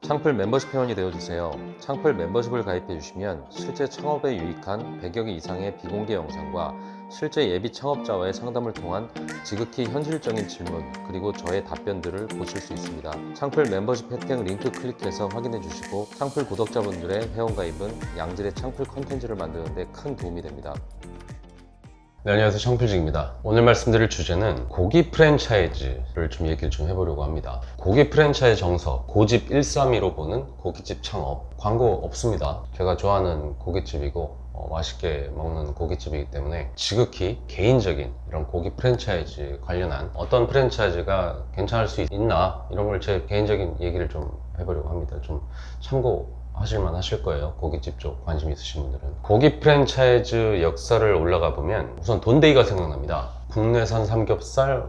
창풀 멤버십 회원이 되어주세요. 창풀 멤버십을 가입해주시면 실제 창업에 유익한 100여 개 이상의 비공개 영상과 실제 예비 창업자와의 상담을 통한 지극히 현실적인 질문 그리고 저의 답변들을 보실 수 있습니다. 창풀 멤버십 혜택 링크 클릭해서 확인해 주시고 창풀 구독자분들의 회원가입은 양질의 창풀 컨텐츠를 만드는 데 큰 도움이 됩니다. 네, 안녕하세요. 창풀직입니다. 오늘 말씀드릴 주제는 고기 프랜차이즈를 좀 얘기를 좀 해보려고 합니다. 고기 프랜차이즈 정석, 고집 132로 보는 고깃집 창업. 광고 없습니다. 제가 좋아하는 고깃집이고 맛있게 먹는 고깃집이기 때문에 지극히 개인적인 이런 고기 프랜차이즈 관련한 어떤 프랜차이즈가 괜찮을 수 있나 이런 걸 제 개인적인 얘기를 좀 해보려고 합니다. 좀 참고하실만 하실 거예요. 고깃집 쪽 관심 있으신 분들은. 고기 프랜차이즈 역사를 올라가 보면 우선 돈데이가 생각납니다. 국내산 삼겹살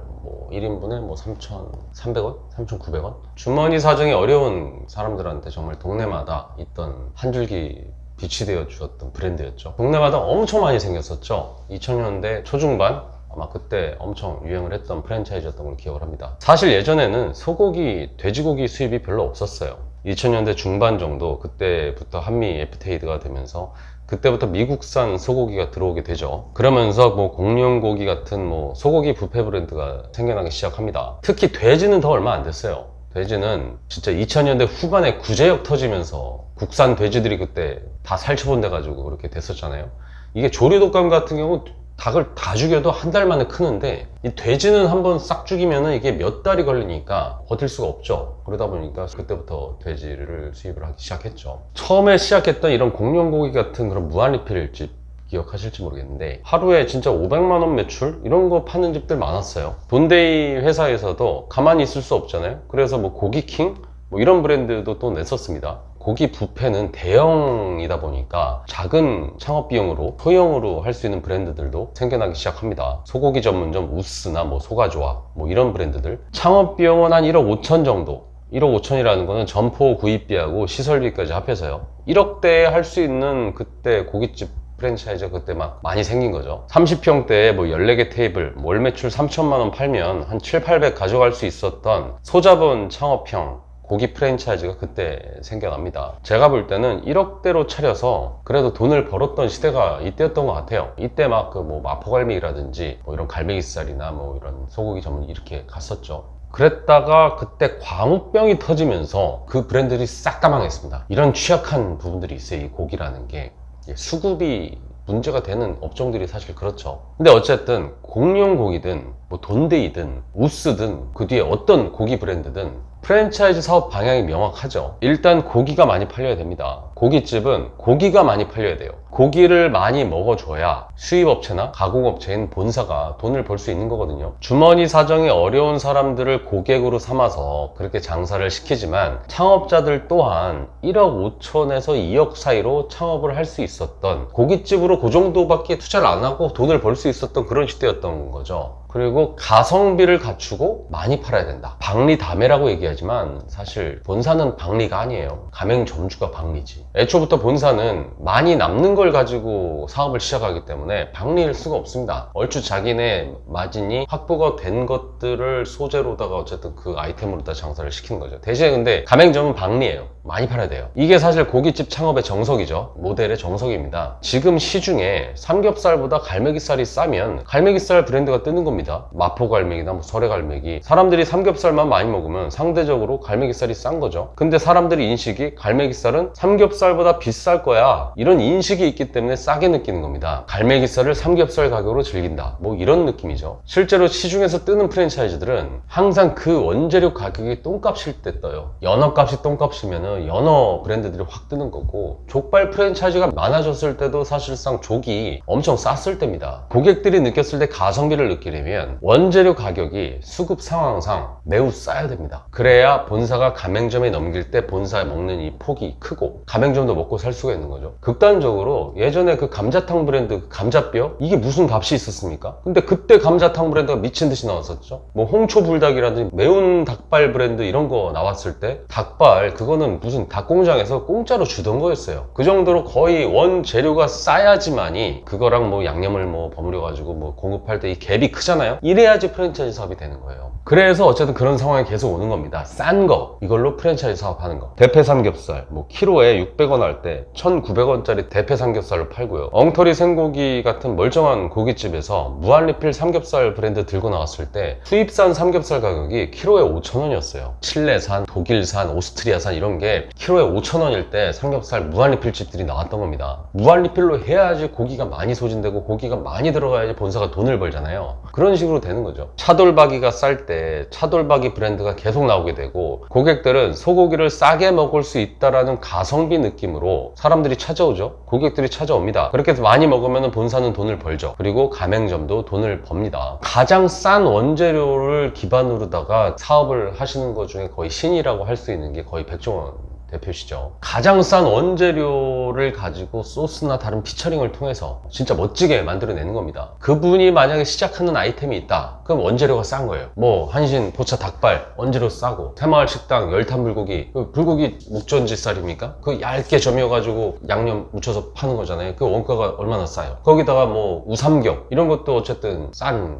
1인분에 3,300원? 3,900원? 주머니 사정이 어려운 사람들한테 정말 동네마다 있던 한 줄기 빛이 되어 주었던 브랜드였죠. 동네마다 엄청 많이 생겼었죠. 2000년대 초중반 아마 그때 엄청 유행을 했던 프랜차이즈였던 걸 기억을 합니다. 사실 예전에는 소고기, 돼지고기 수입이 별로 없었어요. 2000년대 중반 정도, 그때부터 한미 FTA가 되면서 그때부터 미국산 소고기가 들어오게 되죠. 그러면서 공룡고기 같은 소고기 뷔페 브랜드가 생겨나기 시작합니다. 특히 돼지는 더 얼마 안 됐어요. 돼지는 진짜 2000년대 후반에 구제역 터지면서 국산 돼지들이 그때 다 살처분돼 가지고 그렇게 됐었잖아요. 이게 조류독감 같은 경우 닭을 다 죽여도 한 달 만에 크는데 이 돼지는 한번 싹 죽이면 이게 몇 달이 걸리니까 버틸 수가 없죠. 그러다 보니까 그때부터 돼지를 수입을 하기 시작했죠. 처음에 시작했던 이런 공룡고기 같은 그런 무한리필집 기억하실지 모르겠는데 하루에 진짜 500만 원 매출 이런 거 파는 집들 많았어요. 돈데이 회사에서도 가만히 있을 수 없잖아요. 그래서 고기킹 이런 브랜드도 또 냈었습니다. 고기 뷔페는 대형이다 보니까 작은 창업 비용으로 소형으로 할 수 있는 브랜드들도 생겨나기 시작합니다. 소고기 전문점 우스나 소가좋아 이런 브랜드들 창업 비용은 한 1억 5천 정도. 1억 5천이라는 거는 점포 구입비하고 시설비까지 합해서요. 1억대에 할 수 있는 그때 고깃집 프랜차이즈 그때 막 많이 생긴 거죠. 30평대에 14개 테이블, 월 매출 3천만 원 팔면 한 7, 800 가져갈 수 있었던 소자본 창업형 고기 프랜차이즈가 그때 생겨납니다. 제가 볼 때는 1억대로 차려서 그래도 돈을 벌었던 시대가 이때였던 것 같아요. 이때 마포갈비라든지 이런 갈매기살이나 이런 소고기 전문 이렇게 갔었죠. 그랬다가 그때 광우병이 터지면서 그 브랜드들이 싹 다 망했습니다. 이런 취약한 부분들이 있어요. 이 고기라는 게 수급이 문제가 되는 업종들이 사실 그렇죠. 근데 어쨌든 공룡고기든 돈데이든 우스든 그 뒤에 어떤 고기 브랜드든 프랜차이즈 사업 방향이 명확하죠. 일단 고기가 많이 팔려야 됩니다. 고깃집은 고기가 많이 팔려야 돼요. 고기를 많이 먹어줘야 수입업체나 가공업체인 본사가 돈을 벌 수 있는 거거든요. 주머니 사정이 어려운 사람들을 고객으로 삼아서 그렇게 장사를 시키지만 창업자들 또한 1억 5천에서 2억 사이로 창업을 할 수 있었던 고깃집으로 그 정도밖에 투자를 안 하고 돈을 벌 수 있었던 그런 시대였던 거죠. 그리고 가성비를 갖추고 많이 팔아야 된다. 박리다매라고 얘기하지만 사실 본사는 박리가 아니에요. 가맹점주가 박리지. 애초부터 본사는 많이 남는 걸 가지고 사업을 시작하기 때문에 박리일 수가 없습니다. 얼추 자기네 마진이 확보가 된 것들을 소재로다가 어쨌든 그 아이템으로다 장사를 시키는 거죠. 대신에 근데 가맹점은 박리예요. 많이 팔아야 돼요. 이게 사실 고깃집 창업의 정석이죠. 모델의 정석입니다. 지금 시중에 삼겹살보다 갈매기살이 싸면 갈매기살 브랜드가 뜨는 겁니다. 마포갈매기나 설해갈매기. 사람들이 삼겹살만 많이 먹으면 상대적으로 갈매기살이 싼 거죠. 근데 사람들이 인식이 갈매기살은 삼겹살보다 비쌀 거야 이런 인식이 있기 때문에 싸게 느끼는 겁니다. 갈매기살을 삼겹살 가격으로 즐긴다 이런 느낌이죠. 실제로 시중에서 뜨는 프랜차이즈들은 항상 그 원재료 가격이 똥값일 때 떠요. 연어값이 똥값이면 연어 브랜드들이 확 뜨는 거고, 족발 프랜차이즈가 많아졌을 때도 사실상 족이 엄청 쌌을 때입니다. 고객들이 느꼈을 때 가성비를 느끼려면 원재료 가격이 수급 상황상 매우 싸야 됩니다. 그래야 본사가 가맹점에 넘길 때 본사에 먹는 이 폭이 크고 가맹점도 먹고 살 수가 있는 거죠. 극단적으로 예전에 그 감자탕 브랜드 감자뼈 이게 무슨 값이 있었습니까? 근데 그때 감자탕 브랜드가 미친 듯이 나왔었죠. 홍초불닭이라든지 매운 닭발 브랜드 이런 거 나왔을 때 닭발 그거는 무슨 닭공장에서 공짜로 주던 거였어요. 그 정도로 거의 원재료가 싸야지만이 그거랑 뭐 양념을 뭐 버무려 가지고 뭐 공급할 때 이 갭이 크잖아요. 이래야지 프랜차이즈 사업이 되는 거예요. 그래서 어쨌든 그런 상황이 계속 오는 겁니다. 싼 거 이걸로 프랜차이즈 사업하는 거. 대패 삼겹살 뭐 키로에 600원 할 때 1,900원짜리 대패 삼겹살을 팔고요. 엉터리 생고기 같은 멀쩡한 고깃집에서 무한리필 삼겹살 브랜드 들고 나왔을 때 수입산 삼겹살 가격이 키로에 5,000원이었어요. 칠레산, 독일산, 오스트리아산 이런 게 키로에 5,000원일 때 삼겹살 무한리필 집들이 나왔던 겁니다. 무한리필로 해야지 고기가 많이 소진되고 고기가 많이 들어가야지 본사가 돈을 벌잖아요. 그런 식으로 되는 거죠. 차돌박이가 쌀 때 차돌박이 브랜드가 계속 나오게 되고 고객들은 소고기를 싸게 먹을 수 있다라는 가성비 느낌으로 사람들이 찾아오죠. 고객들이 찾아옵니다. 그렇게 해서 많이 먹으면 본사는 돈을 벌죠. 그리고 가맹점도 돈을 법니다. 가장 싼 원재료를 기반으로다가 사업을 하시는 것 중에 거의 신이라고 할 수 있는 게 거의 백종원 대표시죠. 가장 싼 원재료를 가지고 소스나 다른 피처링을 통해서 진짜 멋지게 만들어내는 겁니다. 그분이 만약에 시작하는 아이템이 있다. 그럼 원재료가 싼 거예요. 뭐 한신 포차 닭발 원재료 싸고 새마을 식당 열탄 불고기 불고기 묵전지살입니까? 그 얇게 점여가지고 양념 묻혀서 파는 거잖아요. 그 원가가 얼마나 싸요. 거기다가 뭐 우삼겹 이런 것도 어쨌든 싼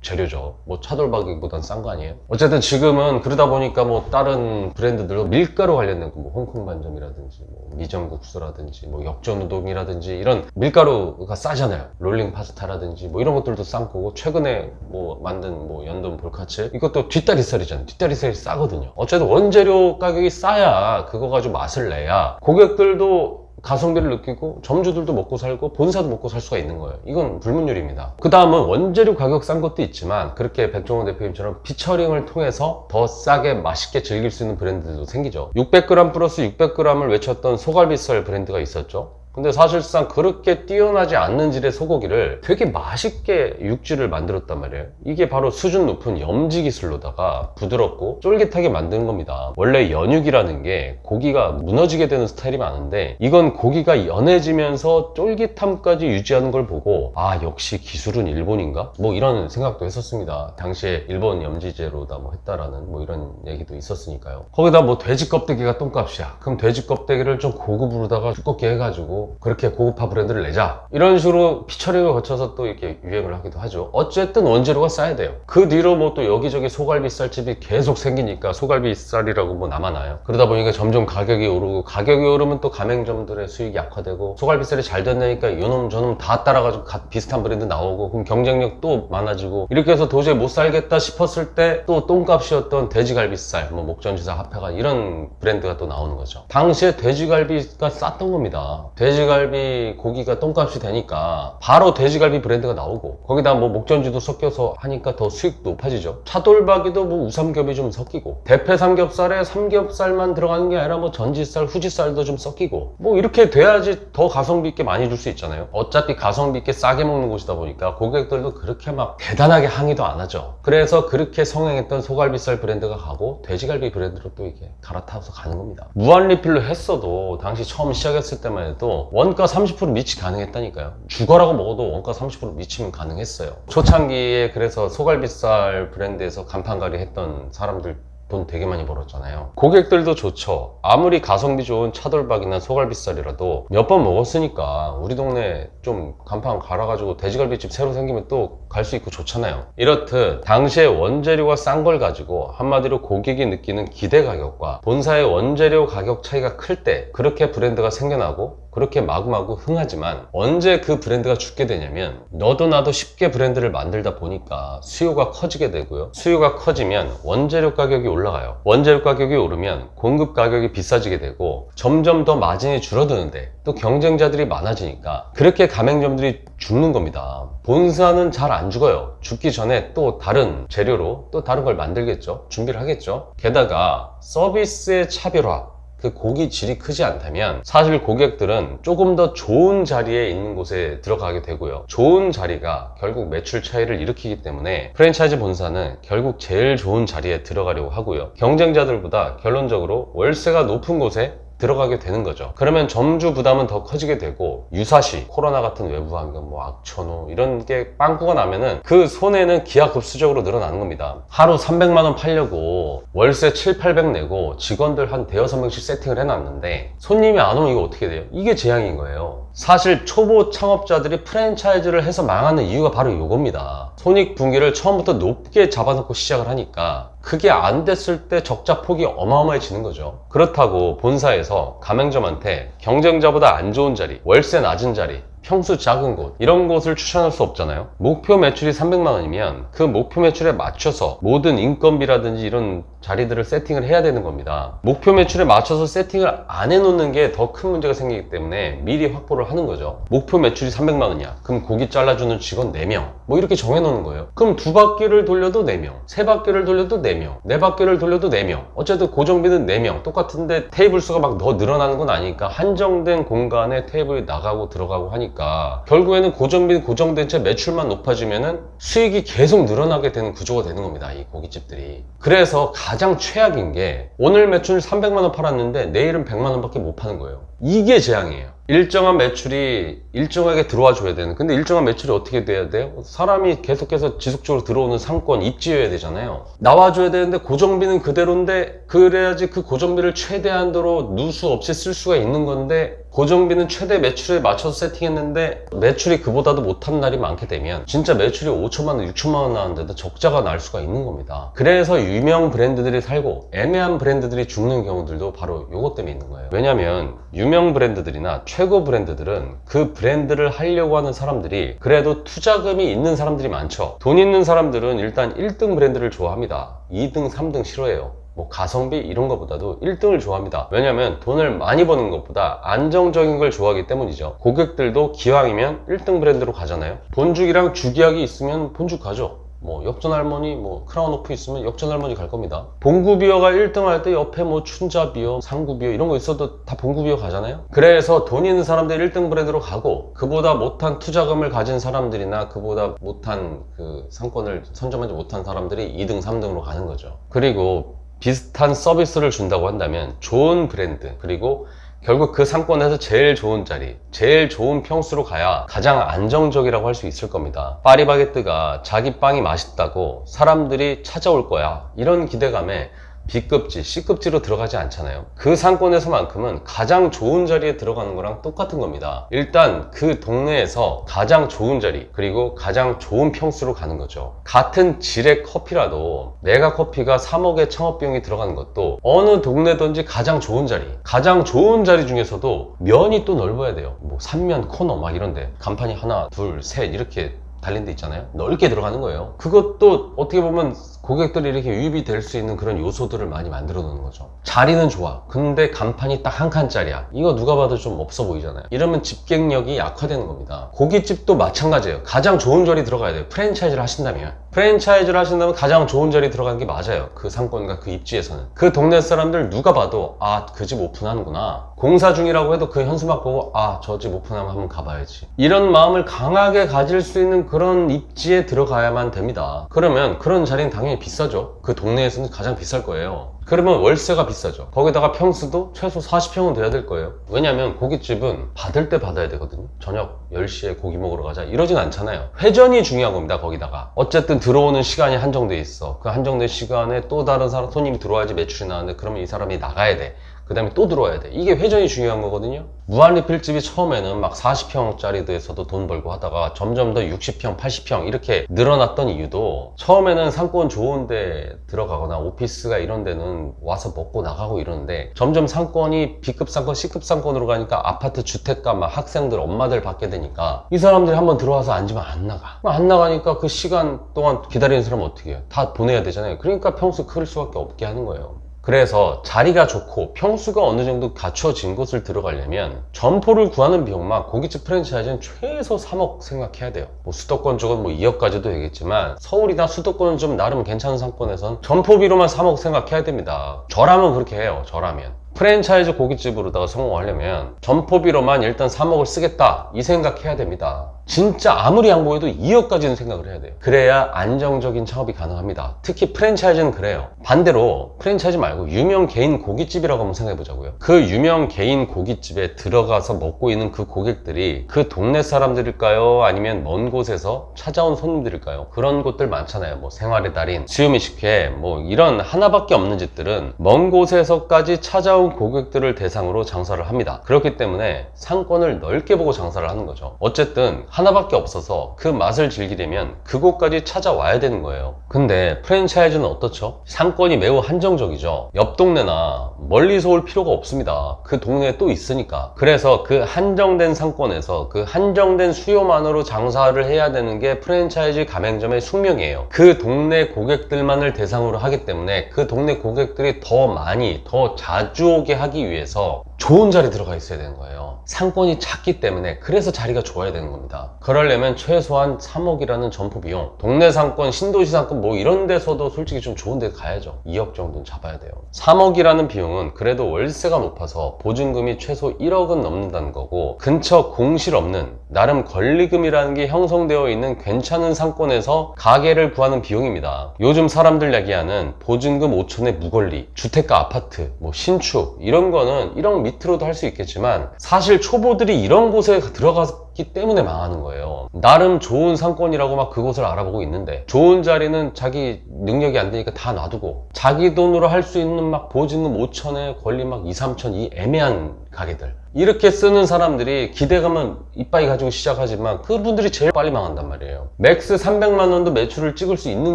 재료죠. 뭐 차돌박이보단 싼 거 아니에요? 어쨌든 지금은 그러다 보니까 뭐 다른 브랜드들도 밀가루 관련된 거, 뭐 홍콩 반점이라든지 뭐 미정국수라든지 뭐 역전우동이라든지 이런 밀가루가 싸잖아요. 롤링 파스타라든지 뭐 이런 것들도 싼 거고 최근에 뭐 만든 뭐 연돈 볼카츠 이것도 뒷다리살이잖아요. 뒷다리살이 싸거든요. 어쨌든 원재료 가격이 싸야 그거 가지고 맛을 내야 고객들도 가성비를 느끼고 점주들도 먹고 살고 본사도 먹고 살 수가 있는 거예요. 이건 불문율입니다. 그 다음은 원재료 가격 싼 것도 있지만 그렇게 백종원 대표님처럼 피처링을 통해서 더 싸게 맛있게 즐길 수 있는 브랜드들도 생기죠. 600g 플러스 600g을 외쳤던 소갈비살 브랜드가 있었죠. 근데 사실상 그렇게 뛰어나지 않는 질의 소고기를 되게 맛있게 육질을 만들었단 말이에요. 이게 바로 수준 높은 염지 기술로다가 부드럽고 쫄깃하게 만드는 겁니다. 원래 연육이라는 게 고기가 무너지게 되는 스타일이 많은데 이건 고기가 연해지면서 쫄깃함까지 유지하는 걸 보고 아 역시 기술은 일본인가? 뭐 이런 생각도 했었습니다. 당시에 일본 염지제로다 뭐 했다라는 뭐 이런 얘기도 있었으니까요. 거기다 뭐 돼지 껍데기가 똥값이야. 그럼 돼지 껍데기를 좀 고급으로다가 두껍게 해가지고 그렇게 고급화 브랜드를 내자 이런 식으로 피처링을 거쳐서 또 이렇게 유행을 하기도 하죠. 어쨌든 원재료가 싸야 돼요. 그 뒤로 뭐 또 여기저기 소갈비살집이 계속 생기니까 소갈비살이라고 뭐 남아나요. 그러다 보니까 점점 가격이 오르고 가격이 오르면 또 가맹점들의 수익이 약화되고 소갈비살이 잘 됐다니까 요놈 저놈 다 따라가지고 비슷한 브랜드 나오고 그럼 경쟁력 또 많아지고 이렇게 해서 도저히 못 살겠다 싶었을 때 또 똥값이었던 돼지갈비살 뭐 목전지사 합회가 이런 브랜드가 또 나오는 거죠. 당시에 돼지갈비가 쌌던 겁니다. 돼지갈비 고기가 똥값이 되니까 바로 돼지갈비 브랜드가 나오고 거기다 뭐 목전지도 섞여서 하니까 더 수익 높아지죠. 차돌박이도 뭐 우삼겹이 좀 섞이고 대패 삼겹살에 삼겹살만 들어가는 게 아니라 뭐 전지살 후지살도 좀 섞이고 뭐 이렇게 돼야지 더 가성비 있게 많이 줄 수 있잖아요. 어차피 가성비 있게 싸게 먹는 곳이다 보니까 고객들도 그렇게 막 대단하게 항의도 안 하죠. 그래서 그렇게 성행했던 소갈비살 브랜드가 가고 돼지갈비 브랜드로 또 이렇게 갈아타서 가는 겁니다. 무한리필로 했어도 당시 처음 시작했을 때만 해도 원가 30% 미치 가능했다니까요. 죽어라고 먹어도 원가 30% 미치면 가능했어요. 초창기에 그래서 소갈비살 브랜드에서 간판가리 했던 사람들 돈 되게 많이 벌었잖아요. 고객들도 좋죠. 아무리 가성비 좋은 차돌박이나 소갈비살이라도 몇 번 먹었으니까 우리 동네 좀 간판 갈아가지고 돼지갈비집 새로 생기면 또 갈 수 있고 좋잖아요. 이렇듯 당시에 원재료가 싼 걸 가지고 한마디로 고객이 느끼는 기대 가격과 본사의 원재료 가격 차이가 클 때 그렇게 브랜드가 생겨나고 그렇게 마구마구 흥하지만 언제 그 브랜드가 죽게 되냐면 너도 나도 쉽게 브랜드를 만들다 보니까 수요가 커지게 되고요. 수요가 커지면 원재료 가격이 올라가요. 원재료 가격이 오르면 공급 가격이 비싸지게 되고 점점 더 마진이 줄어드는데 또 경쟁자들이 많아지니까 그렇게 가맹점들이 죽는 겁니다. 본사는 잘 안 죽어요. 죽기 전에 또 다른 재료로 또 다른 걸 만들겠죠. 준비를 하겠죠. 게다가 서비스의 차별화 그 고기 질이 크지 않다면 사실 고객들은 조금 더 좋은 자리에 있는 곳에 들어가게 되고요. 좋은 자리가 결국 매출 차이를 일으키기 때문에 프랜차이즈 본사는 결국 제일 좋은 자리에 들어가려고 하고요. 경쟁자들보다 결론적으로 월세가 높은 곳에 들어가게 되는 거죠. 그러면 점주 부담은 더 커지게 되고, 유사시, 코로나 같은 외부 환경, 뭐 악천후 이런 게 빵꾸가 나면은 그 손해는 기하급수적으로 늘어나는 겁니다. 하루 300만 원 팔려고 월세 7, 800 내고 직원들 한 대여섯 명씩 세팅을 해놨는데 손님이 안 오면 이거 어떻게 돼요? 이게 재앙인 거예요. 사실 초보 창업자들이 프랜차이즈를 해서 망하는 이유가 바로 이겁니다. 손익분기를 처음부터 높게 잡아놓고 시작을 하니까 그게 안 됐을 때 적자 폭이 어마어마해지는 거죠. 그렇다고 본사에서 가맹점한테 경쟁자보다 안 좋은 자리, 월세 낮은 자리, 평수 작은 곳, 이런 곳을 추천할 수 없잖아요. 목표 매출이 300만 원이면 그 목표 매출에 맞춰서 모든 인건비라든지 이런 자리들을 세팅을 해야 되는 겁니다. 목표 매출에 맞춰서 세팅을 안 해놓는 게 더 큰 문제가 생기기 때문에 미리 확보를 하는 거죠. 목표 매출이 300만 원이야. 그럼 고기 잘라주는 직원 4명. 뭐 이렇게 정해놓는 거예요. 그럼 2바퀴를 돌려도 4명, 3바퀴를 돌려도 4명, 4바퀴를 돌려도 4명. 어쨌든 고정비는 4명. 똑같은데 테이블 수가 막 더 늘어나는 건 아니니까 한정된 공간에 테이블이 나가고 들어가고 하니까 결국에는 고정비는 고정된 채 매출만 높아지면은 수익이 계속 늘어나게 되는 구조가 되는 겁니다. 이 고깃집들이. 그래서 가장 최악인 게 오늘 매출 300만 원 팔았는데 내일은 100만 원밖에 못 파는 거예요. 이게 재앙이에요. 일정한 매출이 일정하게 들어와 줘야 되는, 근데 일정한 매출이 어떻게 돼야 돼요? 사람이 계속해서 지속적으로 들어오는 상권 입지여야 되잖아요. 나와줘야 되는데 고정비는 그대로인데 그래야지 그 고정비를 최대한도로 누수 없이 쓸 수가 있는 건데 고정비는 최대 매출에 맞춰서 세팅했는데 매출이 그보다도 못한 날이 많게 되면 진짜 매출이 5천만 원, 6천만 원 나왔는데도 적자가 날 수가 있는 겁니다. 그래서 유명 브랜드들이 살고 애매한 브랜드들이 죽는 경우들도 바로 이것 때문에 있는 거예요. 왜냐면 유명 브랜드들이나 최고 브랜드들은 그 브랜드를 하려고 하는 사람들이 그래도 투자금이 있는 사람들이 많죠. 돈 있는 사람들은 일단 1등 브랜드를 좋아합니다. 2등, 3등 싫어해요. 뭐 가성비 이런 것보다도 1등을 좋아합니다. 왜냐면 돈을 많이 버는 것보다 안정적인 걸 좋아하기 때문이죠. 고객들도 기왕이면 1등 브랜드로 가잖아요. 본죽이랑 주기약이 있으면 본죽 가죠. 뭐 역전할머니, 뭐 크라운오프 있으면 역전할머니 갈 겁니다. 봉구비어가 1등 할 때 옆에 뭐 춘자비어, 상구비어 이런 거 있어도 다 봉구비어 가잖아요. 그래서 돈 있는 사람들이 1등 브랜드로 가고 그보다 못한 투자금을 가진 사람들이나 그보다 못한 그 상권을 선점하지 못한 사람들이 2등, 3등으로 가는 거죠. 그리고 비슷한 서비스를 준다고 한다면 좋은 브랜드, 그리고 결국 그 상권에서 제일 좋은 자리, 제일 좋은 평수로 가야 가장 안정적이라고 할 수 있을 겁니다. 파리바게뜨가 자기 빵이 맛있다고 사람들이 찾아올 거야, 이런 기대감에 B급지, C급지로 들어가지 않잖아요. 그 상권에서만큼은 가장 좋은 자리에 들어가는 거랑 똑같은 겁니다. 일단 그 동네에서 가장 좋은 자리, 그리고 가장 좋은 평수로 가는 거죠. 같은 질의 커피라도 메가커피가 3억의 창업비용이 들어가는 것도 어느 동네든지 가장 좋은 자리, 가장 좋은 자리 중에서도 면이 또 넓어야 돼요. 뭐 삼면, 코너 막 이런데 간판이 하나, 둘, 셋 이렇게 달린 데 있잖아요. 넓게 들어가는 거예요. 그것도 어떻게 보면 고객들이 이렇게 유입이 될 수 있는 그런 요소들을 많이 만들어 놓는 거죠. 자리는 좋아. 근데 간판이 딱 한 칸짜리야. 이거 누가 봐도 좀 없어 보이잖아요. 이러면 집객력이 약화되는 겁니다. 고깃집도 마찬가지예요. 가장 좋은 자리 들어가야 돼요. 프랜차이즈를 하신다면 가장 좋은 자리 들어가는 게 맞아요. 그 상권과 그 입지에서는. 그 동네 사람들 누가 봐도 아, 그 집 오픈하는구나. 공사 중이라고 해도 그 현수막 보고 아, 저 집 오픈하면 한번 가봐야지. 이런 마음을 강하게 가질 수 있는 그런 입지에 들어가야만 됩니다. 그러면 그런 자리는 당연히 비싸죠. 그 동네에서는 가장 비쌀 거예요. 그러면 월세가 비싸죠. 거기다가 평수도 최소 40평은 돼야 될 거예요. 왜냐면 고깃집은 받을 때 받아야 되거든요. 저녁 10시에 고기 먹으러 가자 이러진 않잖아요. 회전이 중요한 겁니다. 거기다가 어쨌든 들어오는 시간이 한정돼 있어. 그 한정된 시간에 또 다른 사람 손님이 들어와야지 매출이 나는데 그러면 이 사람이 나가야 돼. 그 다음에 또 들어와야 돼. 이게 회전이 중요한 거거든요. 무한리필집이 처음에는 막 40평짜리에서도 돈 벌고 하다가 점점 더 60평, 80평 이렇게 늘어났던 이유도 처음에는 상권 좋은데 들어가거나 오피스가 이런 데는 와서 먹고 나가고 이러는데 점점 상권이 B급 상권, C급 상권으로 가니까 아파트 주택가 막 학생들, 엄마들 받게 되니까 이 사람들이 한번 들어와서 앉으면 안 나가. 안 나가니까 그 시간 동안 기다리는 사람은 어떻게 해요? 다 보내야 되잖아요. 그러니까 평수 클 수밖에 없게 하는 거예요. 그래서 자리가 좋고 평수가 어느 정도 갖춰진 곳을 들어가려면 점포를 구하는 비용만 고깃집 프랜차이즈는 최소 3억 생각해야 돼요. 뭐 수도권 쪽은 뭐 2억까지도 되겠지만 서울이나 수도권은 좀 나름 괜찮은 상권에선 점포비로만 3억 생각해야 됩니다. 저라면 그렇게 해요. 저라면. 프랜차이즈 고깃집으로다가 성공하려면 점포비로만 일단 3억을 쓰겠다 이 생각해야 됩니다. 진짜 아무리 양보해도 2억까지는 생각을 해야 돼요. 그래야 안정적인 창업이 가능합니다. 특히 프랜차이즈는 그래요. 반대로 프랜차이즈 말고 유명 개인 고깃집이라고 한번 생각해 보자고요. 그 유명 개인 고깃집에 들어가서 먹고 있는 그 고객들이 그 동네 사람들일까요? 아니면 먼 곳에서 찾아온 손님들일까요? 그런 곳들 많잖아요. 뭐 생활의 달인, 수요미 식회, 뭐 이런 하나밖에 없는 집들은 먼 곳에서까지 찾아온 고객들을 대상으로 장사를 합니다. 그렇기 때문에 상권을 넓게 보고 장사를 하는 거죠. 어쨌든 하나밖에 없어서 그 맛을 즐기려면 그곳까지 찾아와야 되는 거예요. 근데 프랜차이즈는 어떻죠? 상권이 매우 한정적이죠. 옆 동네나 멀리서 올 필요가 없습니다. 그 동네에 또 있으니까. 그래서 그 한정된 상권에서 그 한정된 수요만으로 장사를 해야 되는 게 프랜차이즈 가맹점의 숙명이에요. 그 동네 고객들만을 대상으로 하기 때문에 그 동네 고객들이 더 많이, 더 자주 오게 하기 위해서 좋은 자리에 들어가 있어야 되는 거예요. 상권이 작기 때문에. 그래서 자리가 좋아야 되는 겁니다. 그러려면 최소한 3억이라는 점포 비용, 동네 상권, 신도시 상권 뭐 이런 데서도 솔직히 좀 좋은 데 가야죠. 2억 정도는 잡아야 돼요. 3억이라는 비용은 그래도 월세가 높아서 보증금이 최소 1억은 넘는다는 거고, 근처 공실 없는 나름 권리금이라는 게 형성되어 있는 괜찮은 상권에서 가게를 구하는 비용입니다. 요즘 사람들 얘기하는 보증금 5천의 무권리, 주택가 아파트, 뭐 신축 이런 거는 1억 밑으로도 할 수 있겠지만 사실 초보들이 이런 곳에 들어갔기 때문에 망하는 거예요. 나름 좋은 상권이라고 막 그곳을 알아보고 있는데 좋은 자리는 자기 능력이 안 되니까 다 놔두고 자기 돈으로 할 수 있는 막 보증금 5천에 권리 막 2, 3천 이 애매한 가게들 이렇게 쓰는 사람들이 기대감은 이빠이 가지고 시작하지만 그분들이 제일 빨리 망한단 말이에요. 맥스 300만 원도 매출을 찍을 수 있는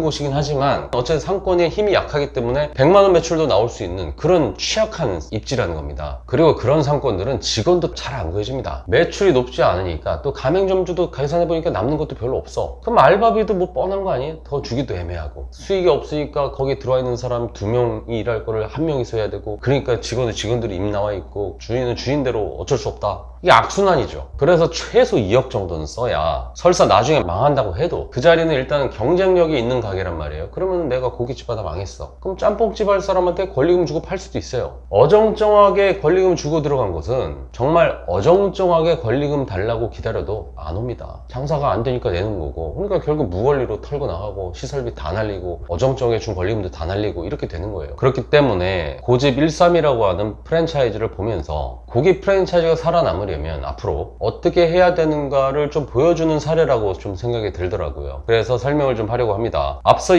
곳이긴 하지만 어쨌든 상권의 힘이 약하기 때문에 100만 원 매출도 나올 수 있는 그런 취약한 입지라는 겁니다. 그리고 그런 상권들은 직원도 잘 안 구해집니다. 매출이 높지 않으니까 또 가맹점주도 계산해보니까 남는 것도 별로 없어. 그럼 알바비도 뭐 뻔한 거 아니에요? 더 주기도 애매하고 수익이 없으니까 거기 들어와 있는 사람 2명이 일할 거를 1명 있어야 되고 그러니까 직원들이 이미 나와 있고 주인은 주인대로 어쩔 수 없다. 이게 악순환이죠. 그래서 최소 2억 정도는 써야 설사 나중에 망한다고 해도 그 자리는 일단 경쟁력이 있는 가게란 말이에요. 그러면 내가 고깃집 하다 망했어. 그럼 짬뽕집 할 사람한테 권리금 주고 팔 수도 있어요. 어정쩡하게 권리금 주고 들어간 곳은 정말 어정쩡하게 권리금 달라고 기다려도 안 옵니다. 장사가 안 되니까 내는 거고 그러니까 결국 무권리로 털고 나가고 시설비 다 날리고 어정쩡하게 준 권리금도 다 날리고 이렇게 되는 거예요. 그렇기 때문에 고집 13이라고 하는 프랜차이즈를 보면서 고기 프랜차이즈가 살아남으려면 앞으로 어떻게 해야 되는가를 좀 보여주는 사례라고 좀 생각이 들더라고요. 그래서 설명을 좀 하려고 합니다. 앞서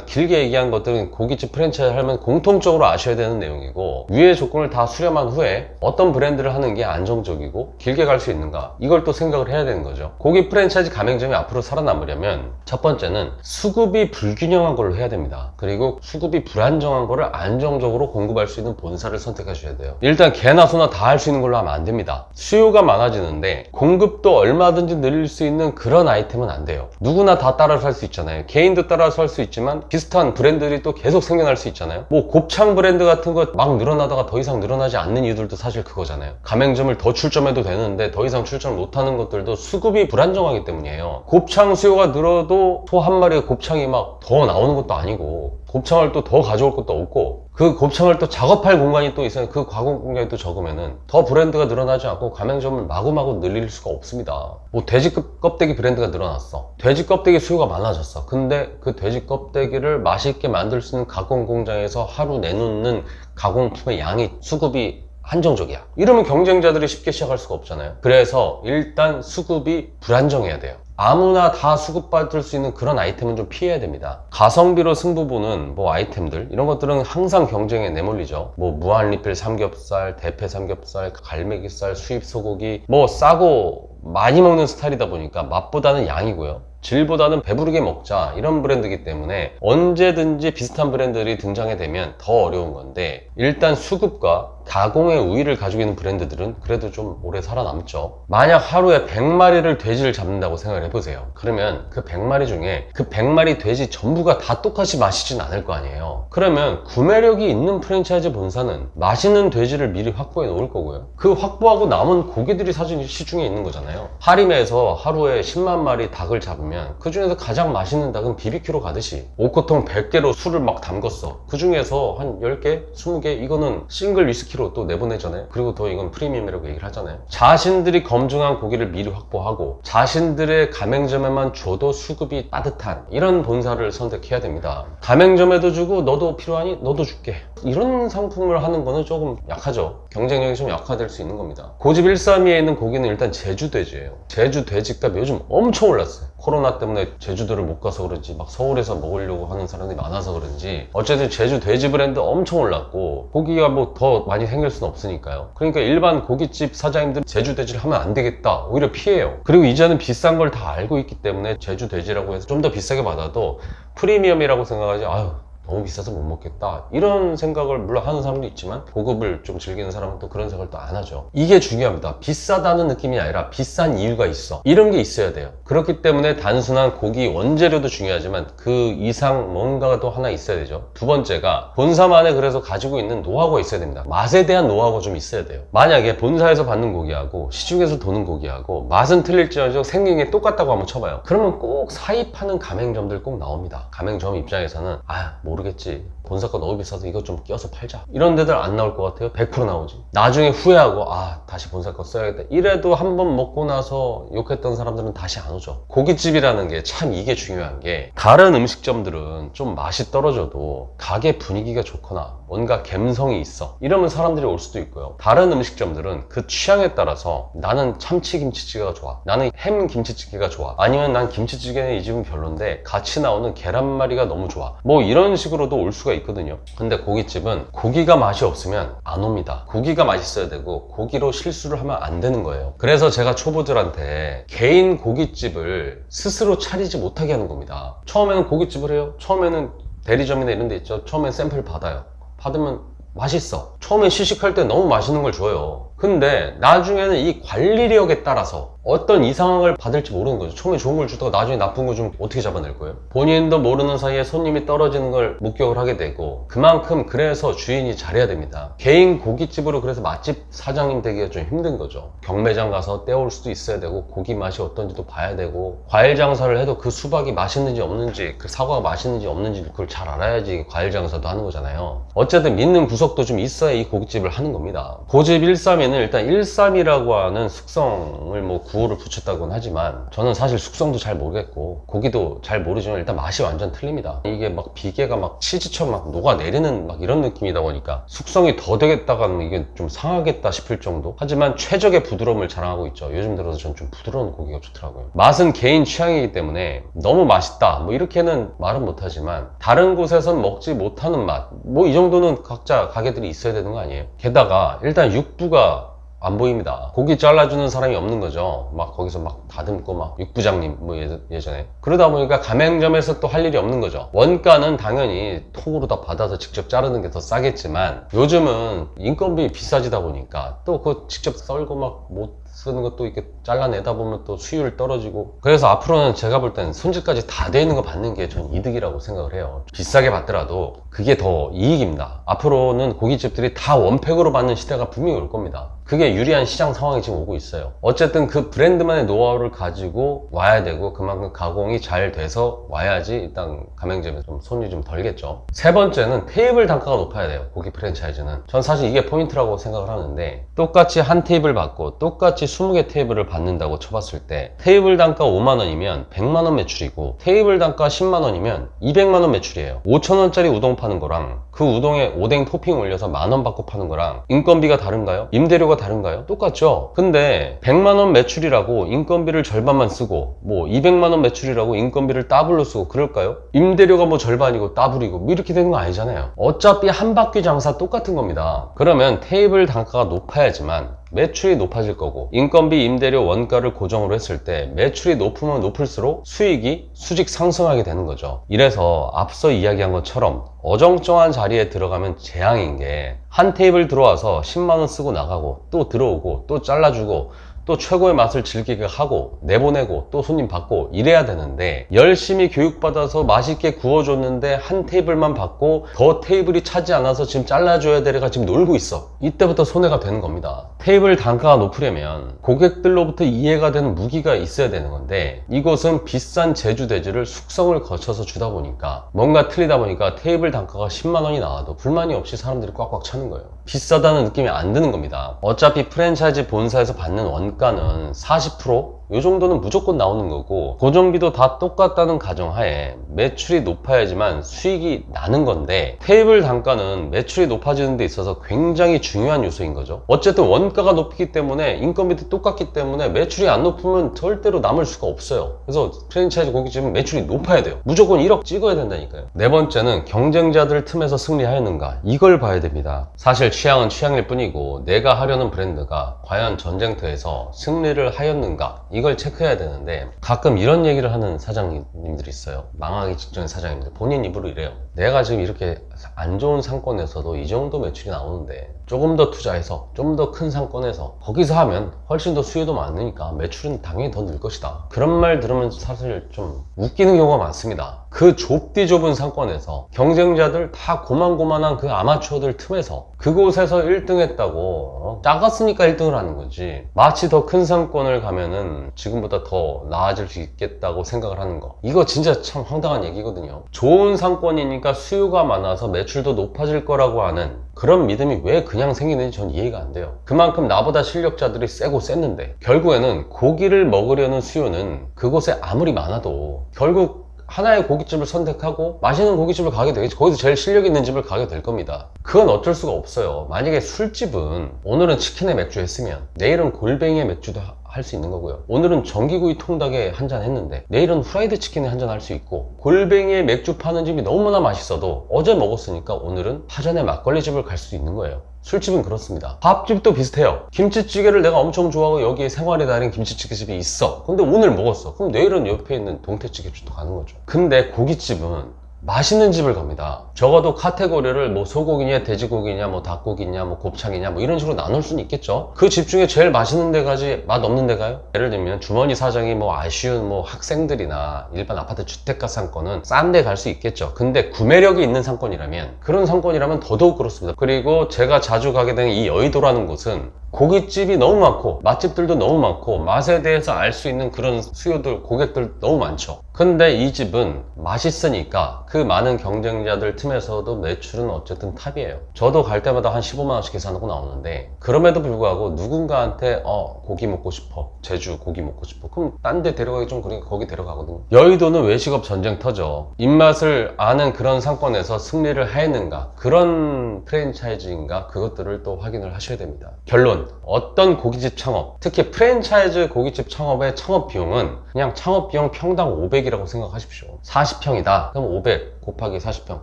길게 얘기한 것들은 고깃집 프랜차이즈 하면 공통적으로 아셔야 되는 내용이고 위의 조건을 다 수렴한 후에 어떤 브랜드를 하는 게 안정적이고 길게 갈 수 있는가 이걸 또 생각을 해야 되는 거죠. 고기 프랜차이즈 가맹점이 앞으로 살아남으려면 첫 번째는 수급이 불균형한 걸로 해야 됩니다. 그리고 수급이 불안정한 거를 안정적으로 공급할 수 있는 본사를 선택하셔야 돼요. 일단 개나 소나 다 할 수 있는 걸로 하면 안 됩니다. 수요가 많아지는데 공급도 얼마든지 늘릴 수 있는 그런 아이템은 안 돼요. 누구나 다 따라서 할 수 있잖아요. 개인도 따라서 할 수 있지만 비슷한 브랜드들이 또 계속 생겨날 수 있잖아요. 뭐 곱창 브랜드 같은 거 막 늘어나다가 더 이상 늘어나지 않는 이유들도 사실 그거잖아요. 가맹점을 더 출점해도 되는데 더 이상 출점을 못하는 것들도 수급이 불안정하기 때문이에요. 곱창 수요가 늘어도 소 한 마리에 곱창이 막 더 나오는 것도 아니고 곱창을 또 더 가져올 것도 없고 그 곱창을 또 작업할 공간이 또 있어요. 그 가공 공간이 또 적으면은 더 브랜드가 늘어나지 않고 가맹점을 마구마구 늘릴 수가 없습니다. 뭐 돼지 껍데기 브랜드가 늘어났어. 돼지 껍데기 수요가 많아졌어. 근데 그 돼지 껍데기를 맛있게 만들 수 있는 가공 공장에서 하루 내놓는 가공품의 양이 수급이 한정적이야. 이러면 경쟁자들이 쉽게 시작할 수가 없잖아요. 그래서 일단 수급이 불안정해야 돼요. 아무나 다 수급받을 수 있는 그런 아이템은 좀 피해야 됩니다. 가성비로 승부 보는 뭐 아이템들 이런 것들은 항상 경쟁에 내몰리죠. 뭐 무한리필 삼겹살, 대패 삼겹살, 갈매기살, 수입 소고기 뭐 싸고 많이 먹는 스타일이다 보니까 맛보다는 양이고요. 질보다는 배부르게 먹자 이런 브랜드이기 때문에 언제든지 비슷한 브랜드들이 등장해 되면 더 어려운 건데 일단 수급과 가공의 우위를 가지고 있는 브랜드들은 그래도 좀 오래 살아남죠. 만약 하루에 100마리를 돼지를 잡는다고 생각을 해보세요. 그러면 그 100마리 중에 그 100마리 돼지 전부가 다 똑같이 맛있진 않을 거 아니에요. 그러면 구매력이 있는 프랜차이즈 본사는 맛있는 돼지를 미리 확보해 놓을 거고요. 그 확보하고 남은 고기들이 사실 시중에 있는 거잖아요. 하림에서 하루에 10만 마리 닭을 잡으면 그 중에서 가장 맛있는 닭은 BBQ로 가듯이 오코통 100개로 술을 막 담궜어. 그 중에서 한 10개, 20개 이거는 싱글 위스키 20kg 또 내보내잖아요. 그리고 더 이건 프리미엄이라고 얘기를 하잖아요. 자신들이 검증한 고기를 미리 확보하고 자신들의 가맹점에만 줘도 수급이 빠듯한 이런 본사를 선택해야 됩니다. 가맹점에도 주고 너도 필요하니 너도 줄게, 이런 상품을 하는 거는 조금 약하죠. 경쟁력이 좀 약화될 수 있는 겁니다. 고집 132에 있는 고기는 일단 제주돼지예요. 제주 돼지값 요즘 엄청 올랐어요. 코로나 때문에 제주도를 못 가서 그런지 막 서울에서 먹으려고 하는 사람들이 많아서 그런지 어쨌든 제주 돼지 브랜드 엄청 올랐고, 고기가 뭐 더 많이 생길 수는 없으니까요. 그러니까 일반 고깃집 사장님들 제주 돼지를 하면 안 되겠다 오히려 피해요. 그리고 이제는 비싼 걸 다 알고 있기 때문에 제주 돼지라고 해서 좀 더 비싸게 받아도 프리미엄이라고 생각하지, 아유 너무 비싸서 못 먹겠다 이런 생각을 물론 하는 사람도 있지만, 고급을 좀 즐기는 사람은 또 그런 생각을 또 안 하죠. 이게 중요합니다. 비싸다는 느낌이 아니라 비싼 이유가 있어, 이런 게 있어야 돼요. 그렇기 때문에 단순한 고기 원재료도 중요하지만 그 이상 뭔가가 또 하나 있어야 되죠. 두 번째가 본사만에 그래서 가지고 있는 노하우가 있어야 됩니다. 맛에 대한 노하우가 좀 있어야 돼요. 만약에 본사에서 받는 고기하고 시중에서 도는 고기하고 맛은 틀릴지언정 생긴 게 똑같다고 한번 쳐봐요. 그러면 꼭 사입하는 가맹점들 꼭 나옵니다. 가맹점 입장에서는 모르겠지, 본사가 너무 비싸서 이것 좀 껴서 팔자, 이런 데들 안 나올 것 같아요? 100% 나오지. 나중에 후회하고 다시 본사 거 써야겠다 이래도 한번 먹고 나서 욕했던 사람들은 다시 안 오죠. 고깃집이라는 게 참 이게 중요한 게, 다른 음식점들은 좀 맛이 떨어져도 가게 분위기가 좋거나 뭔가 감성이 있어 이러면 사람들이 올 수도 있고요. 다른 음식점들은 그 취향에 따라서 나는 참치김치찌개가 좋아, 나는 햄김치찌개가 좋아, 아니면 난 김치찌개는 이 집은 별론데 같이 나오는 계란말이가 너무 좋아, 뭐 이런 식으로도 올 수가 있거든요. 근데 고깃집은 고기가 맛이 없으면 안 옵니다. 고기가 맛있어야 되고 고기로 실수를 하면 안 되는 거예요. 그래서 제가 초보들한테 개인 고깃집을 스스로 차리지 못하게 하는 겁니다. 처음에는 고깃집을 해요. 처음에는 대리점이나 이런 데 있죠. 처음엔 샘플 받아요. 받으면 맛있어. 처음에 시식할 때 너무 맛있는 걸 줘요. 근데 나중에는 이 관리력에 따라서 어떤 이상한 받을지 모르는 거죠. 처음에 좋은 걸 주다가 나중에 나쁜 거 좀 어떻게 잡아낼 거예요? 본인도 모르는 사이에 손님이 떨어지는 걸 목격을 하게 되고, 그만큼 그래서 주인이 잘해야 됩니다. 개인 고깃집으로 그래서 맛집 사장님 되기가 좀 힘든 거죠. 경매장 가서 떼올 수도 있어야 되고, 고기 맛이 어떤지도 봐야 되고, 과일 장사를 해도 그 수박이 맛있는지 없는지, 그 사과가 맛있는지 없는지 그걸 잘 알아야지 과일 장사도 하는 거잖아요. 어쨌든 믿는 구석도 좀 있어야 이 고깃집을 하는 겁니다. 고집 132는 일단 132라고 하는 숙성을 뭐 구호를 붙였다고는 하지만, 저는 사실 숙성도 잘 모르겠고 고기도 잘 모르지만 일단 맛이 완전 틀립니다. 이게 막 비계가 막 치즈처럼 막 녹아내리는 막 이런 느낌이다 보니까 숙성이 더 되겠다가는 이게 좀 상하겠다 싶을 정도. 하지만 최적의 부드러움을 자랑하고 있죠. 요즘 들어서 전 좀 부드러운 고기가 좋더라고요. 맛은 개인 취향이기 때문에 너무 맛있다 뭐 이렇게는 말은 못하지만, 다른 곳에선 먹지 못하는 맛 뭐 이 정도는 각자 가게들이 있어야 되는 거 아니에요? 게다가 일단 육부가 안 보입니다. 고기 잘라주는 사람이 없는 거죠. 막 거기서 막 다듬고 막 육부장님 뭐 예전에. 그러다 보니까 가맹점에서 또 할 일이 없는 거죠. 원가는 당연히 통으로 다 받아서 직접 자르는 게 더 싸겠지만, 요즘은 인건비 비싸지다 보니까 또 그거 직접 썰고 막 못 쓰는 것도 이렇게 잘라내다 보면 또 수율 떨어지고. 그래서 앞으로는 제가 볼 때는 손질까지 다 돼 있는 거 받는 게 전 이득이라고 생각을 해요. 비싸게 받더라도 그게 더 이익입니다. 앞으로는 고깃집들이 다 원팩으로 받는 시대가 분명히 올 겁니다. 그게 유리한 시장 상황이 지금 오고 있어요. 어쨌든 그 브랜드만의 노하우를 가지고 와야 되고, 그만큼 가공이 잘 돼서 와야지 일단 가맹점에 좀 손이 좀 덜겠죠. 세 번째는 테이블 단가가 높아야 돼요. 고기 프랜차이즈는. 전 사실 이게 포인트라고 생각을 하는데, 똑같이 한 테이블 받고 똑같이 20개 테이블을 받는다고 쳐봤을 때, 테이블 단가 5만원이면 100만원 매출이고, 테이블 단가 10만원이면 200만원 매출이에요. 5천원짜리 우동 파는 거랑 그 우동에 오뎅 토핑 올려서 만원 받고 파는 거랑 인건비가 다른가요? 임대료가 다른가요? 똑같죠? 근데 100만원 매출이라고 인건비를 절반만 쓰고, 뭐 200만원 매출이라고 인건비를 더블로 쓰고 그럴까요? 임대료가 뭐 절반이고 더블이고 뭐 이렇게 되는 거 아니잖아요. 어차피 한 바퀴 장사 똑같은 겁니다. 그러면 테이블 단가가 높아야지만 매출이 높아질 거고, 인건비, 임대료, 원가를 고정으로 했을 때 매출이 높으면 높을수록 수익이 수직 상승하게 되는 거죠. 이래서 앞서 이야기한 것처럼 어정쩡한 자리에 들어가면 재앙인 게, 한 테이블 들어와서 10만원 쓰고 나가고 또 들어오고 또 잘라주고 또 최고의 맛을 즐기게 하고 내보내고 또 손님 받고 이래야 되는데, 열심히 교육받아서 맛있게 구워줬는데 한 테이블만 받고 더 테이블이 차지 않아서 지금 잘라줘야 되래가 지금 놀고 있어. 이때부터 손해가 되는 겁니다. 테이블 단가가 높으려면 고객들로부터 이해가 되는 무기가 있어야 되는 건데, 이곳은 비싼 제주 돼지를 숙성을 거쳐서 주다 보니까 뭔가 틀리다 보니까 테이블 단가가 10만 원이 나와도 불만이 없이 사람들이 꽉꽉 차는 거예요. 비싸다는 느낌이 안 드는 겁니다. 어차피 프랜차이즈 본사에서 받는 원가는 40%? 이 정도는 무조건 나오는 거고, 고정비도 다 똑같다는 가정하에 매출이 높아야지만 수익이 나는 건데, 테이블 단가는 매출이 높아지는 데 있어서 굉장히 중요한 요소인 거죠. 어쨌든 원가가 높기 때문에, 인건비도 똑같기 때문에 매출이 안 높으면 절대로 남을 수가 없어요. 그래서 프랜차이즈 고깃집은 매출이 높아야 돼요. 무조건 1억 찍어야 된다니까요. 네 번째는 경쟁자들 틈에서 승리하였는가, 이걸 봐야 됩니다. 사실 취향은 취향일 뿐이고 내가 하려는 브랜드가 과연 전쟁터에서 승리를 하였는가, 이걸 체크해야 되는데, 가끔 이런 얘기를 하는 사장님들이 있어요. 망하기 직전의 사장님들 본인 입으로 이래요. 내가 지금 이렇게 안 좋은 상권에서도 이 정도 매출이 나오는데 조금 더 투자해서 좀 더 큰 상권에서 거기서 하면 훨씬 더 수요도 많으니까 매출은 당연히 더 늘 것이다. 그런 말 들으면 사실 좀 웃기는 경우가 많습니다. 그 좁디 좁은 상권에서 경쟁자들 다 고만고만한 그 아마추어들 틈에서 그곳에서 1등 했다고 작았으니까 1등을 하는 거지, 마치 더 큰 상권을 가면은 지금보다 더 나아질 수 있겠다고 생각을 하는 거, 이거 진짜 참 황당한 얘기거든요. 좋은 상권이니까 수요가 많아서 매출도 높아질 거라고 하는 그런 믿음이 왜 그냥 생기는지 전 이해가 안 돼요. 그만큼 나보다 실력자들이 세고 셌는데, 결국에는 고기를 먹으려는 수요는 그곳에 아무리 많아도 결국 하나의 고깃집을 선택하고 맛있는 고깃집을 가게 되겠지. 거기서 제일 실력 있는 집을 가게 될 겁니다. 그건 어쩔 수가 없어요. 만약에 술집은 오늘은 치킨에 맥주 했으면 내일은 골뱅이에 맥주도 할 수 있는 거고요. 오늘은 전기구이 통닭에 한잔 했는데 내일은 후라이드 치킨에 한잔 할 수 있고, 골뱅이에 맥주 파는 집이 너무나 맛있어도 어제 먹었으니까 오늘은 파전에 막걸리 집을 갈 수 있는 거예요. 술집은 그렇습니다. 밥집도 비슷해요. 김치찌개를 내가 엄청 좋아하고 여기에 생활의 달인 김치찌개집이 있어. 근데 오늘 먹었어. 그럼 내일은 옆에 있는 동태찌개집도 가는 거죠. 근데 고깃집은 맛있는 집을 갑니다. 적어도 카테고리를 뭐 소고기냐 돼지고기냐 뭐 닭고기냐 뭐 곱창이냐 뭐 이런 식으로 나눌 수는 있겠죠. 그 집 중에 제일 맛있는 데 가지 맛 없는 데 가요? 예를 들면 주머니 사정이 뭐 아쉬운 뭐 학생들이나 일반 아파트 주택가 상권은 싼 데 갈 수 있겠죠. 근데 구매력이 있는 상권이라면, 그런 상권이라면 더더욱 그렇습니다. 그리고 제가 자주 가게 되는 이 여의도라는 곳은 고깃집이 너무 많고 맛집들도 너무 많고 맛에 대해서 알 수 있는 그런 수요들, 고객들 너무 많죠. 근데 이 집은 맛있으니까 그 많은 경쟁자들 틈에서도 매출은 어쨌든 탑이에요. 저도 갈 때마다 한 15만원씩 계산하고 나오는데, 그럼에도 불구하고 누군가한테 고기 먹고 싶어, 제주 고기 먹고 싶어, 그럼 딴 데 데려가기 좀 그러니까 거기 데려가거든요. 여의도는 외식업 전쟁터죠. 입맛을 아는 그런 상권에서 승리를 하였는가, 그런 프랜차이즈인가, 그것들을 또 확인을 하셔야 됩니다. 결론, 어떤 고깃집 창업, 특히 프랜차이즈 고깃집 창업의 창업 비용은 그냥 창업 비용 평당 500이라고 생각하십시오. 40평이다. 그럼 500 곱하기 40평,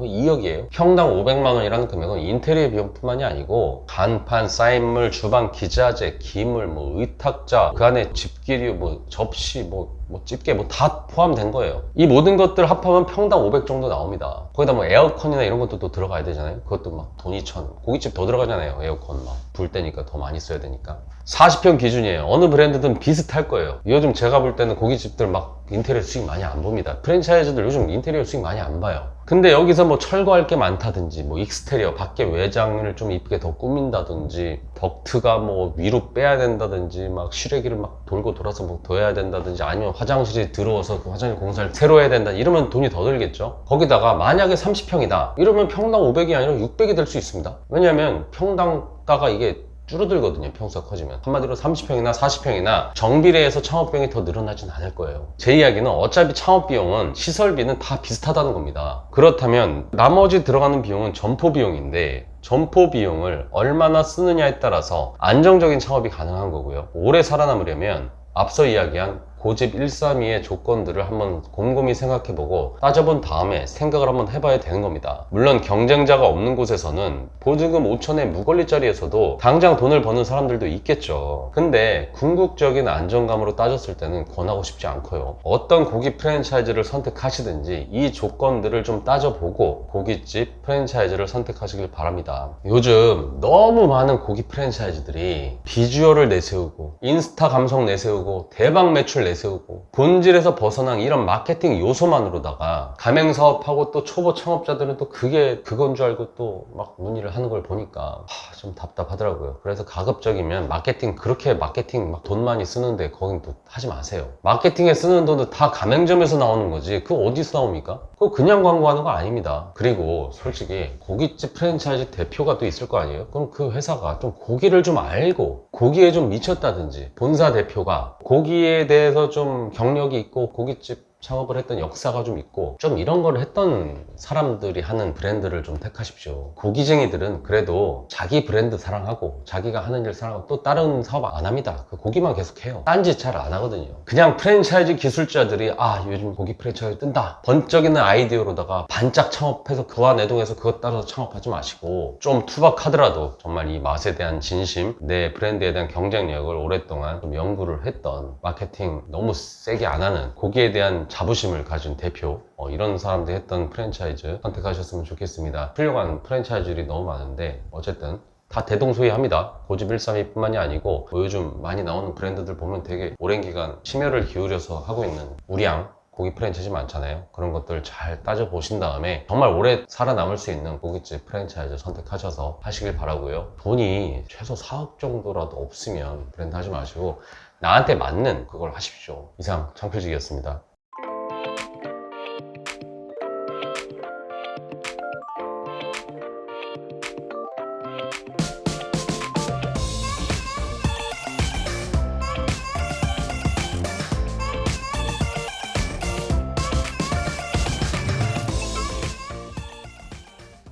2억이에요. 평당 500만 원이라는 금액은 인테리어 비용뿐만이 아니고 간판, 쌓인물, 주방 기자재, 기물, 뭐 의탁자, 그 안에 집기류, 뭐 접시, 뭐 집게 뭐 다 포함된 거예요. 이 모든 것들 합하면 평당 500 정도 나옵니다. 거기다 뭐 에어컨이나 이런 것도 또 들어가야 되잖아요. 그것도 막 돈이 고깃집 더 들어가잖아요. 에어컨 막 불 때니까 더 많이 써야 되니까. 40평 기준이에요. 어느 브랜드든 비슷할 거예요. 요즘 제가 볼 때는 고깃집들 막 인테리어 수익 많이 안 봅니다. 프랜차이즈들 요즘 인테리어 수익 많이 안 봐요. 근데 여기서 뭐 철거할 게 많다든지, 뭐 익스테리어, 밖에 외장을 좀 이쁘게 더 꾸민다든지, 덕트가 뭐 위로 빼야 된다든지, 막 실외기를 막 돌고 돌아서 뭐 더 해야 된다든지, 아니면 화장실이 더러워서 그 화장실 공사를 새로 해야 된다, 이러면 돈이 더 들겠죠. 거기다가 만약에 30평이다 이러면 평당 500이 아니라 600이 될 수 있습니다. 왜냐면 평당가가 이게 줄어들거든요. 평수가 커지면. 한마디로 30평이나 40평이나 정비례해서 창업비용이 더 늘어나진 않을 거예요. 제 이야기는 어차피 창업비용은, 시설비는 다 비슷하다는 겁니다. 그렇다면 나머지 들어가는 비용은 점포 비용인데, 점포 비용을 얼마나 쓰느냐에 따라서 안정적인 창업이 가능한 거고요. 오래 살아남으려면 앞서 이야기한 고집 132의 조건들을 한번 곰곰이 생각해보고 따져본 다음에 생각을 한번 해봐야 되는 겁니다. 물론 경쟁자가 없는 곳에서는 보증금 5천의 무권리짜리에서도 당장 돈을 버는 사람들도 있겠죠. 근데 궁극적인 안정감으로 따졌을 때는 권하고 싶지 않고요. 어떤 고깃 프랜차이즈를 선택하시든지 이 조건들을 좀 따져보고 고깃집 프랜차이즈를 선택하시길 바랍니다. 요즘 너무 많은 고깃 프랜차이즈들이 비주얼을 내세우고 인스타 감성 내세우고 대박 매출 내세우고 본질에서 벗어난 이런 마케팅 요소만으로다가 가맹사업하고 또 초보 창업자들은 또 그건 줄 알고 또 막 문의를 하는 걸 보니까 좀 답답하더라고요. 그래서 가급적이면 그렇게 마케팅 막 돈 많이 쓰는데 거긴 또 하지 마세요. 마케팅에 쓰는 돈도 다 가맹점에서 나오는 거지 그거 어디서 나옵니까? 그거 그냥 광고하는 거 아닙니다. 그리고 솔직히 고깃집 프랜차이즈 대표가 또 있을 거 아니에요? 그럼 그 회사가 좀 고기를 좀 알고 고기에 좀 미쳤다든지 본사 대표가 고기에 대해서 좀 경력이 있고 고깃집 창업을 했던 역사가 좀 있고 좀 이런 걸 했던 사람들이 하는 브랜드를 좀 택하십시오. 고기쟁이들은 그래도 자기 브랜드 사랑하고 자기가 하는 일 사랑하고 또 다른 사업 안 합니다. 그 고기만 계속 해요. 딴짓 잘 안 하거든요. 그냥 프랜차이즈 기술자들이 요즘 고기 프랜차이즈 뜬다 번쩍이는 아이디어로다가 반짝 창업해서 그와 내동해서 그것 따라서 창업하지 마시고 좀 투박하더라도 정말 이 맛에 대한 진심 내 브랜드에 대한 경쟁력을 오랫동안 좀 연구를 했던 마케팅 너무 세게 안 하는 고기에 대한 자부심을 가진 대표 이런 사람들이 했던 프랜차이즈 선택하셨으면 좋겠습니다. 훌륭한 프랜차이즈들이 너무 많은데 어쨌든 다 대동소이합니다. 고집 132 뿐만이 아니고 요즘 많이 나오는 브랜드들 보면 되게 오랜 기간 심혈을 기울여서 하고 있는 우량 고기 프랜차이즈 많잖아요. 그런 것들 잘 따져보신 다음에 정말 오래 살아남을 수 있는 고깃집 프랜차이즈 선택하셔서 하시길 바라고요. 돈이 최소 4억 정도라도 없으면 브랜드 하지 마시고 나한테 맞는 그걸 하십시오. 이상 창필직이었습니다.